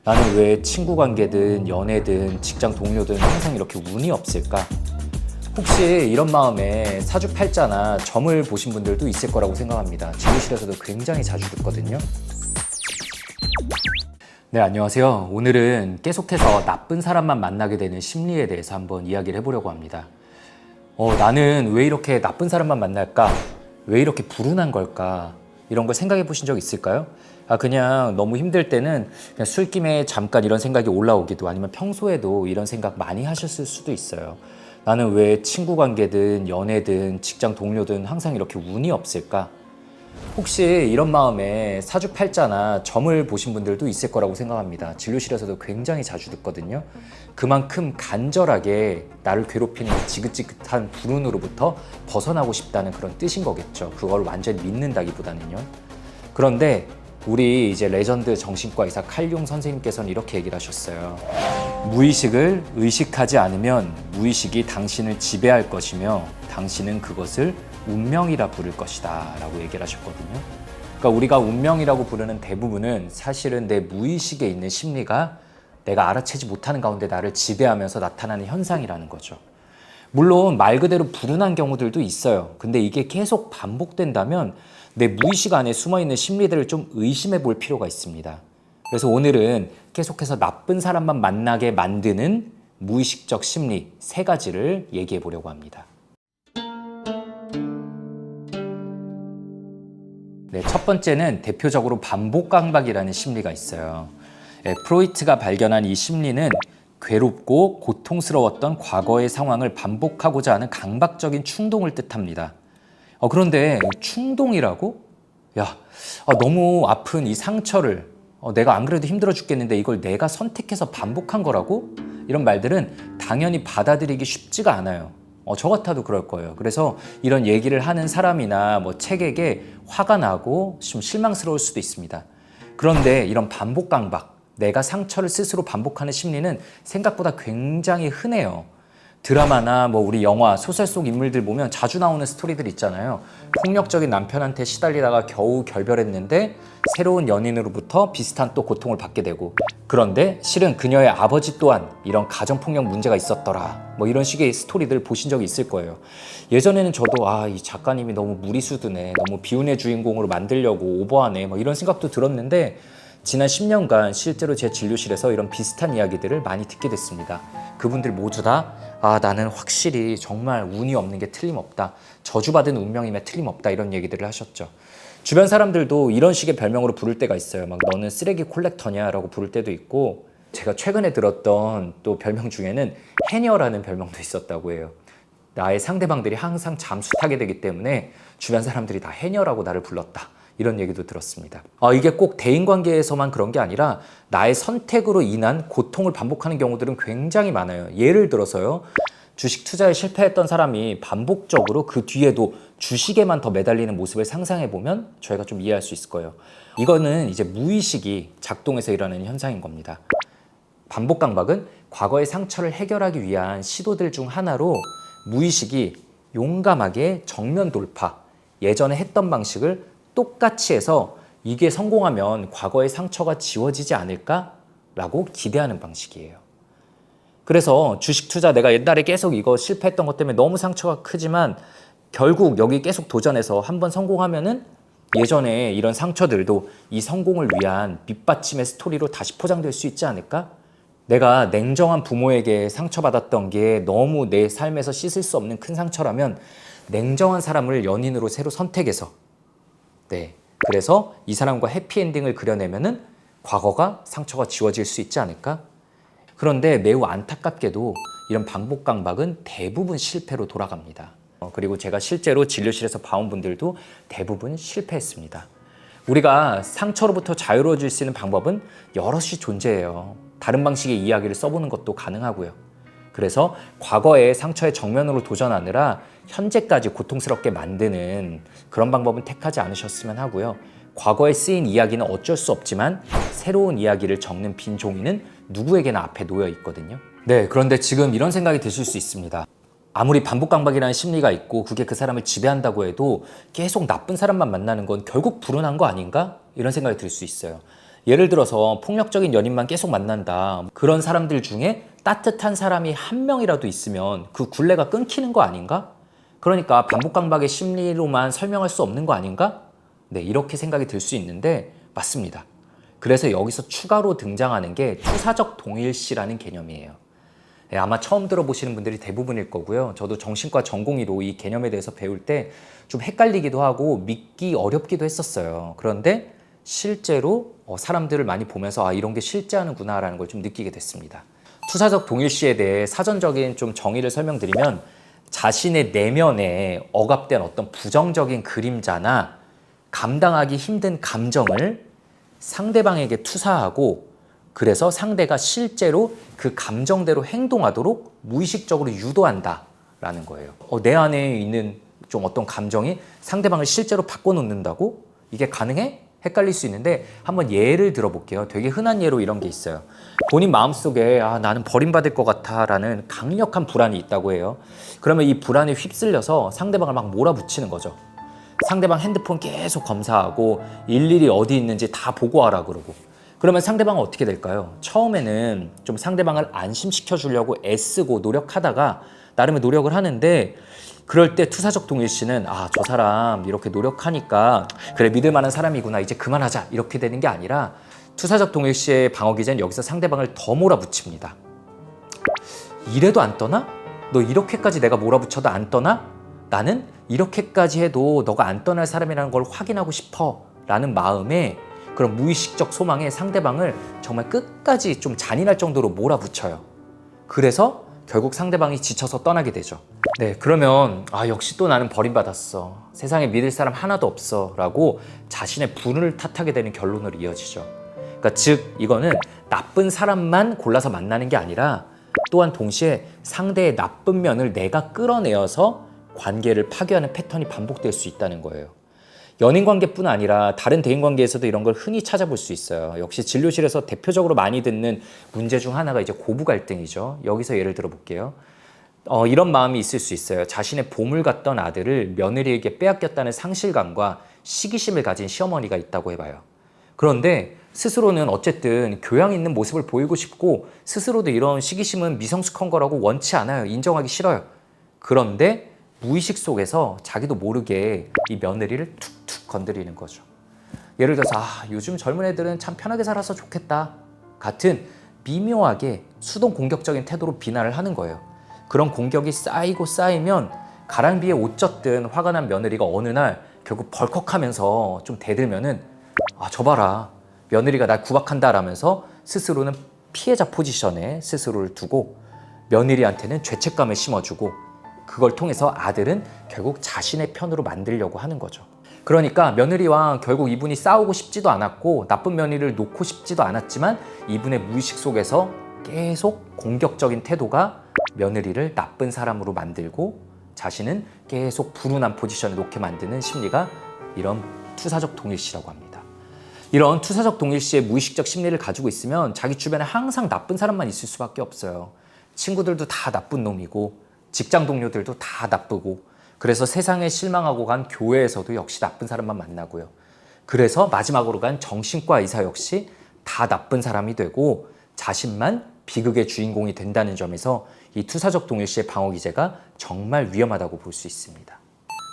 나는 왜 친구 관계든 연애든 직장 동료든 항상 이렇게 운이 없을까? 혹시 이런 마음에 사주팔자나 점을 보신 분들도 있을 거라고 생각합니다. 진료실에서도 굉장히 자주 듣거든요. 네, 안녕하세요. 오늘은 계속해서 나쁜 사람만 만나게 되는 심리에 대해서 한번 이야기를 해보려고 합니다. 나는 왜 이렇게 나쁜 사람만 만날까? 왜 이렇게 불운한 걸까? 이런 걸 생각해 보신 적 있을까요? 그냥 너무 힘들 때는 그냥 술김에 잠깐 이런 생각이 올라오기도, 아니면 평소에도 이런 생각 많이 하셨을 수도 있어요. 나는 왜 친구 관계든 연애든 직장 동료든 항상 이렇게 운이 없을까? 혹시 이런 마음에 사주팔자나 점을 보신 분들도 있을 거라고 생각합니다. 진료실에서도 굉장히 자주 듣거든요. 그만큼 간절하게 나를 괴롭히는 지긋지긋한 불운으로부터 벗어나고 싶다는 그런 뜻인 거겠죠. 그걸 완전히 믿는다기보다는요. 그런데 우리 이제 레전드 정신과 의사 칼융 선생님께서는 이렇게 얘기를 하셨어요. 무의식을 의식하지 않으면 무의식이 당신을 지배할 것이며 당신은 그것을 운명이라 부를 것이다 라고 얘기를 하셨거든요. 그러니까 우리가 운명이라고 부르는 대부분은 사실은 내 무의식에 있는 심리가 내가 알아채지 못하는 가운데 나를 지배하면서 나타나는 현상이라는 거죠. 물론 말 그대로 불운한 경우들도 있어요. 근데 이게 계속 반복된다면 내 무의식 안에 숨어있는 심리들을 좀 의심해 볼 필요가 있습니다. 그래서 오늘은 계속해서 나쁜 사람만 만나게 만드는 무의식적 심리 3가지를 얘기해 보려고 합니다. 네, 첫 번째는 대표적으로 반복 강박이라는 심리가 있어요. 프로이트가 발견한 이 심리는 괴롭고 고통스러웠던 과거의 상황을 반복하고자 하는 강박적인 충동을 뜻합니다. 그런데 충동이라고? 너무 아픈 이 상처를 내가 안 그래도 힘들어 죽겠는데 이걸 내가 선택해서 반복한 거라고? 이런 말들은 당연히 받아들이기 쉽지가 않아요. 저 같아도 그럴 거예요. 그래서 이런 얘기를 하는 사람이나 뭐 책에게 화가 나고 좀 실망스러울 수도 있습니다. 그런데 이런 반복 강박, 내가 상처를 스스로 반복하는 심리는 생각보다 굉장히 흔해요. 드라마나 뭐 우리 영화, 소설 속 인물들 보면 자주 나오는 스토리들 있잖아요. 폭력적인 남편한테 시달리다가 겨우 결별했는데 새로운 연인으로부터 비슷한 또 고통을 받게 되고, 그런데 실은 그녀의 아버지 또한 이런 가정폭력 문제가 있었더라, 뭐 이런 식의 스토리들 보신 적이 있을 거예요. 예전에는 저도 이 작가님이 너무 무리수드네, 너무 비운의 주인공으로 만들려고 오버하네, 뭐 이런 생각도 들었는데 지난 10년간 실제로 제 진료실에서 이런 비슷한 이야기들을 많이 듣게 됐습니다. 그분들 모두 다 나는 확실히 정말 운이 없는 게 틀림없다, 저주받은 운명임에 틀림없다, 이런 얘기들을 하셨죠. 주변 사람들도 이런 식의 별명으로 부를 때가 있어요. 막 너는 쓰레기 콜렉터냐 라고 부를 때도 있고, 제가 최근에 들었던 또 별명 중에는 해녀라는 별명도 있었다고 해요. 나의 상대방들이 항상 잠수 타게 되기 때문에 주변 사람들이 다 해녀라고 나를 불렀다, 이런 얘기도 들었습니다. 이게 꼭 대인관계에서만 그런 게 아니라 나의 선택으로 인한 고통을 반복하는 경우들은 굉장히 많아요. 예를 들어서요, 주식 투자에 실패했던 사람이 반복적으로 그 뒤에도 주식에만 더 매달리는 모습을 상상해 보면 저희가 좀 이해할 수 있을 거예요. 이거는 이제 무의식이 작동해서 일어나는 현상인 겁니다. 반복 강박은 과거의 상처를 해결하기 위한 시도들 중 하나로, 무의식이 용감하게 정면 돌파, 예전에 했던 방식을 똑같이 해서 이게 성공하면 과거의 상처가 지워지지 않을까라고 기대하는 방식이에요. 그래서 주식 투자, 내가 옛날에 계속 이거 실패했던 것 때문에 너무 상처가 크지만 결국 여기 계속 도전해서 한번 성공하면은 예전에 이런 상처들도 이 성공을 위한 밑받침의 스토리로 다시 포장될 수 있지 않을까? 내가 냉정한 부모에게 상처받았던 게 너무 내 삶에서 씻을 수 없는 큰 상처라면 냉정한 사람을 연인으로 새로 선택해서, 그래서 이 사람과 해피엔딩을 그려내면은 과거가, 상처가 지워질 수 있지 않을까? 그런데 매우 안타깝게도 이런 반복 강박은 대부분 실패로 돌아갑니다. 그리고 제가 실제로 진료실에서 봐온 분들도 대부분 실패했습니다. 우리가 상처로부터 자유로워질 수 있는 방법은 여럿이 존재해요. 다른 방식의 이야기를 써보는 것도 가능하고요. 그래서 과거의 상처의 정면으로 도전하느라 현재까지 고통스럽게 만드는 그런 방법은 택하지 않으셨으면 하고요. 과거에 쓰인 이야기는 어쩔 수 없지만 새로운 이야기를 적는 빈 종이는 누구에게나 앞에 놓여 있거든요. 그런데 지금 이런 생각이 드실 수 있습니다. 아무리 반복 강박이라는 심리가 있고 그게 그 사람을 지배한다고 해도 계속 나쁜 사람만 만나는 건 결국 불운한 거 아닌가? 이런 생각이 들 수 있어요. 예를 들어서 폭력적인 연인만 계속 만난다. 그런 사람들 중에 따뜻한 사람이 한 명이라도 있으면 그 굴레가 끊기는 거 아닌가? 그러니까 반복 강박의 심리로만 설명할 수 없는 거 아닌가? 네, 이렇게 생각이 들 수 있는데 맞습니다. 그래서 여기서 추가로 등장하는 게 투사적 동일시라는 개념이에요. 네, 아마 처음 들어보시는 분들이 대부분일 거고요. 저도 정신과 전공의로 이 개념에 대해서 배울 때 좀 헷갈리기도 하고 믿기 어렵기도 했었어요. 그런데 실제로 사람들을 많이 보면서 이런 게 실제하는구나 라는 걸 좀 느끼게 됐습니다. 투사적 동일시에 대해 사전적인 좀 정의를 설명드리면 자신의 내면에 억압된 어떤 부정적인 그림자나 감당하기 힘든 감정을 상대방에게 투사하고 그래서 상대가 실제로 그 감정대로 행동하도록 무의식적으로 유도한다라는 거예요. 내 안에 있는 좀 어떤 감정이 상대방을 실제로 바꿔놓는다고? 이게 가능해? 헷갈릴 수 있는데 한번 예를 들어볼게요. 되게 흔한 예로 이런 게 있어요. 본인 마음속에 나는 버림받을 것 같아 라는 강력한 불안이 있다고 해요. 그러면 이 불안에 휩쓸려서 상대방을 막 몰아붙이는 거죠. 상대방 핸드폰 계속 검사하고 일일이 어디 있는지 다 보고하라 그러고. 그러면 상대방은 어떻게 될까요? 처음에는 좀 상대방을 안심시켜 주려고 애쓰고 노력하다가 나름의 노력을 하는데 그럴 때 투사적 동일시는 저 사람 이렇게 노력하니까 그래 믿을 만한 사람이구나 이제 그만하자 이렇게 되는 게 아니라 투사적 동일시의 방어 기제는 여기서 상대방을 더 몰아붙입니다. 이래도 안 떠나? 너 이렇게까지 내가 몰아붙여도 안 떠나? 나는 이렇게까지 해도 너가 안 떠날 사람이라는 걸 확인하고 싶어 라는 마음에 그런 무의식적 소망에 상대방을 정말 끝까지 좀 잔인할 정도로 몰아붙여요. 그래서 결국 상대방이 지쳐서 떠나게 되죠. 네, 그러면 역시 또 나는 버림받았어. 세상에 믿을 사람 하나도 없어 라고 자신의 분을 탓하게 되는 결론으로 이어지죠. 그러니까 즉 이거는 나쁜 사람만 골라서 만나는 게 아니라 또한 동시에 상대의 나쁜 면을 내가 끌어내어서 관계를 파괴하는 패턴이 반복될 수 있다는 거예요. 연인관계뿐 아니라 다른 대인관계에서도 이런 걸 흔히 찾아볼 수 있어요. 역시 진료실에서 대표적으로 많이 듣는 문제 중 하나가 이제 고부 갈등이죠. 여기서 예를 들어 볼게요. 이런 마음이 있을 수 있어요. 자신의 보물 같던 아들을 며느리에게 빼앗겼다는 상실감과 시기심을 가진 시어머니가 있다고 해봐요. 그런데 스스로는 어쨌든 교양 있는 모습을 보이고 싶고 스스로도 이런 시기심은 미성숙한 거라고 원치 않아요. 인정하기 싫어요. 그런데 무의식 속에서 자기도 모르게 이 며느리를 툭툭 건드리는 거죠. 예를 들어서 요즘 젊은 애들은 참 편하게 살아서 좋겠다 같은 미묘하게 수동 공격적인 태도로 비난을 하는 거예요. 그런 공격이 쌓이고 쌓이면 가랑비에 옷 젖든 화가 난 며느리가 어느 날 결국 벌컥하면서 좀 대들면은 저 봐라 며느리가 날 구박한다 라면서 스스로는 피해자 포지션에 스스로를 두고 며느리한테는 죄책감을 심어주고 그걸 통해서 아들은 결국 자신의 편으로 만들려고 하는 거죠. 그러니까 며느리와 결국 이분이 싸우고 싶지도 않았고 나쁜 며느리를 놓고 싶지도 않았지만 이분의 무의식 속에서 계속 공격적인 태도가 며느리를 나쁜 사람으로 만들고 자신은 계속 불운한 포지션에 놓게 만드는 심리가 이런 투사적 동일시라고 합니다. 이런 투사적 동일시의 무의식적 심리를 가지고 있으면 자기 주변에 항상 나쁜 사람만 있을 수밖에 없어요. 친구들도 다 나쁜 놈이고 직장 동료들도 다 나쁘고 그래서 세상에 실망하고 간 교회에서도 역시 나쁜 사람만 만나고요. 그래서 마지막으로 간 정신과 의사 역시 다 나쁜 사람이 되고 자신만 비극의 주인공이 된다는 점에서 이 투사적 동일시의 방어 기제가 정말 위험하다고 볼 수 있습니다.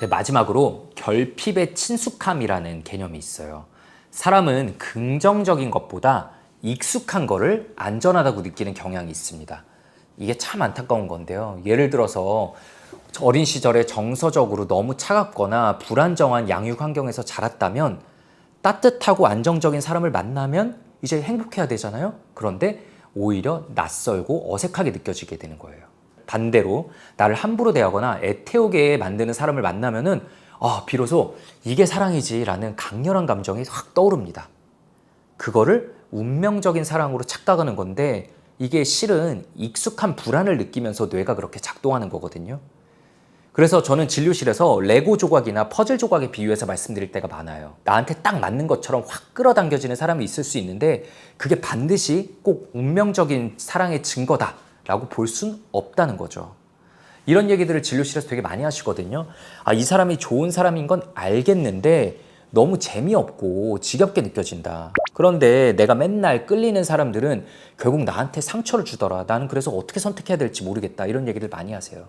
네, 마지막으로 결핍의 친숙함이라는 개념이 있어요. 사람은 긍정적인 것보다 익숙한 거를 안전하다고 느끼는 경향이 있습니다. 이게 참 안타까운 건데요. 예를 들어서 어린 시절에 정서적으로 너무 차갑거나 불안정한 양육 환경에서 자랐다면 따뜻하고 안정적인 사람을 만나면 이제 행복해야 되잖아요. 그런데 오히려 낯설고 어색하게 느껴지게 되는 거예요. 반대로 나를 함부로 대하거나 애태우게 만드는 사람을 만나면은 비로소 이게 사랑이지라는 강렬한 감정이 확 떠오릅니다. 그거를 운명적인 사랑으로 착각하는 건데 이게 실은 익숙한 불안을 느끼면서 뇌가 그렇게 작동하는 거거든요. 그래서 저는 진료실에서 레고 조각이나 퍼즐 조각에 비유해서 말씀드릴 때가 많아요. 나한테 딱 맞는 것처럼 확 끌어당겨지는 사람이 있을 수 있는데 그게 반드시 꼭 운명적인 사랑의 증거다라고 볼 수는 없다는 거죠. 이런 얘기들을 진료실에서 되게 많이 하시거든요. 이 사람이 좋은 사람인 건 알겠는데 너무 재미없고 지겹게 느껴진다. 그런데 내가 맨날 끌리는 사람들은 결국 나한테 상처를 주더라. 나는 그래서 어떻게 선택해야 될지 모르겠다. 이런 얘기를 많이 하세요.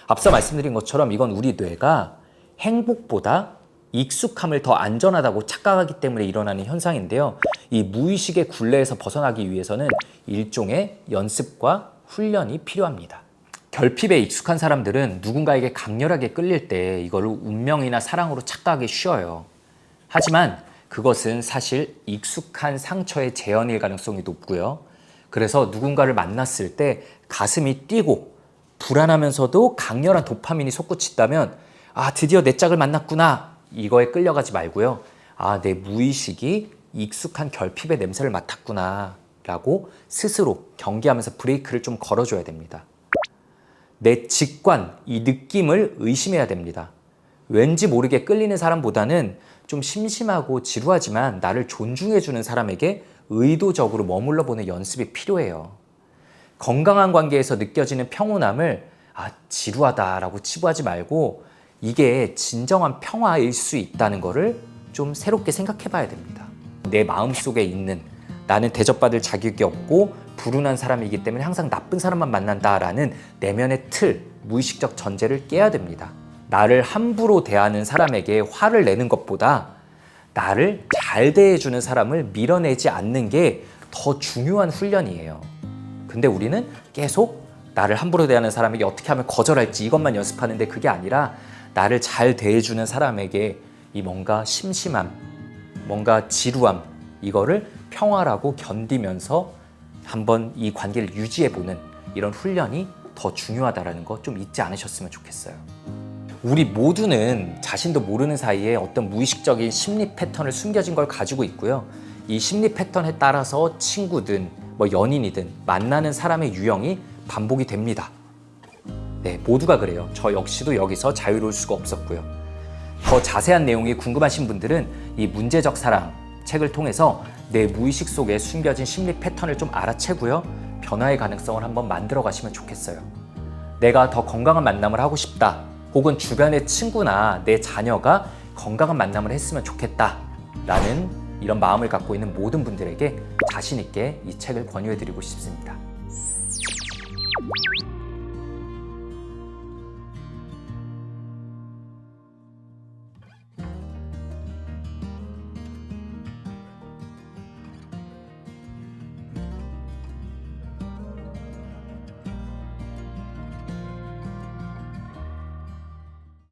앞서 말씀드린 것처럼 이건 우리 뇌가 행복보다 익숙함을 더 안전하다고 착각하기 때문에 일어나는 현상인데요. 이 무의식의 굴레에서 벗어나기 위해서는 일종의 연습과 훈련이 필요합니다. 결핍에 익숙한 사람들은 누군가에게 강렬하게 끌릴 때 이거를 운명이나 사랑으로 착각하기 쉬워요. 하지만 그것은 사실 익숙한 상처의 재현일 가능성이 높고요. 그래서 누군가를 만났을 때 가슴이 뛰고 불안하면서도 강렬한 도파민이 솟구친다면 드디어 내 짝을 만났구나. 이거에 끌려가지 말고요. 내 무의식이 익숙한 결핍의 냄새를 맡았구나 라고 스스로 경계하면서 브레이크를 좀 걸어줘야 됩니다. 내 직관, 이 느낌을 의심해야 됩니다. 왠지 모르게 끌리는 사람보다는 좀 심심하고 지루하지만 나를 존중해주는 사람에게 의도적으로 머물러 보는 연습이 필요해요. 건강한 관계에서 느껴지는 평온함을 지루하다라고 치부하지 말고 이게 진정한 평화일 수 있다는 거를 좀 새롭게 생각해 봐야 됩니다. 내 마음속에 있는 나는 대접받을 자격이 없고 불운한 사람이기 때문에 항상 나쁜 사람만 만난다라는 내면의 틀, 무의식적 전제를 깨야 됩니다. 나를 함부로 대하는 사람에게 화를 내는 것보다 나를 잘 대해주는 사람을 밀어내지 않는 게 더 중요한 훈련이에요. 근데 우리는 계속 나를 함부로 대하는 사람에게 어떻게 하면 거절할지 이것만 연습하는데 그게 아니라 나를 잘 대해주는 사람에게 이 뭔가 심심함, 뭔가 지루함 이거를 평화라고 견디면서 한번 이 관계를 유지해보는 이런 훈련이 더 중요하다는 거 좀 잊지 않으셨으면 좋겠어요. 우리 모두는 자신도 모르는 사이에 어떤 무의식적인 심리 패턴을 숨겨진 걸 가지고 있고요. 이 심리 패턴에 따라서 친구든 연인이든 만나는 사람의 유형이 반복이 됩니다. 네, 모두가 그래요. 저 역시도 여기서 자유로울 수가 없었고요. 더 자세한 내용이 궁금하신 분들은 이 문제적 사랑 책을 통해서 내 무의식 속에 숨겨진 심리 패턴을 좀 알아채고요. 변화의 가능성을 한번 만들어 가시면 좋겠어요. 내가 더 건강한 만남을 하고 싶다. 혹은 주변의 친구나 내 자녀가 건강한 만남을 했으면 좋겠다. 라는 이런 마음을 갖고 있는 모든 분들에게 자신 있게 이 책을 권유해 드리고 싶습니다.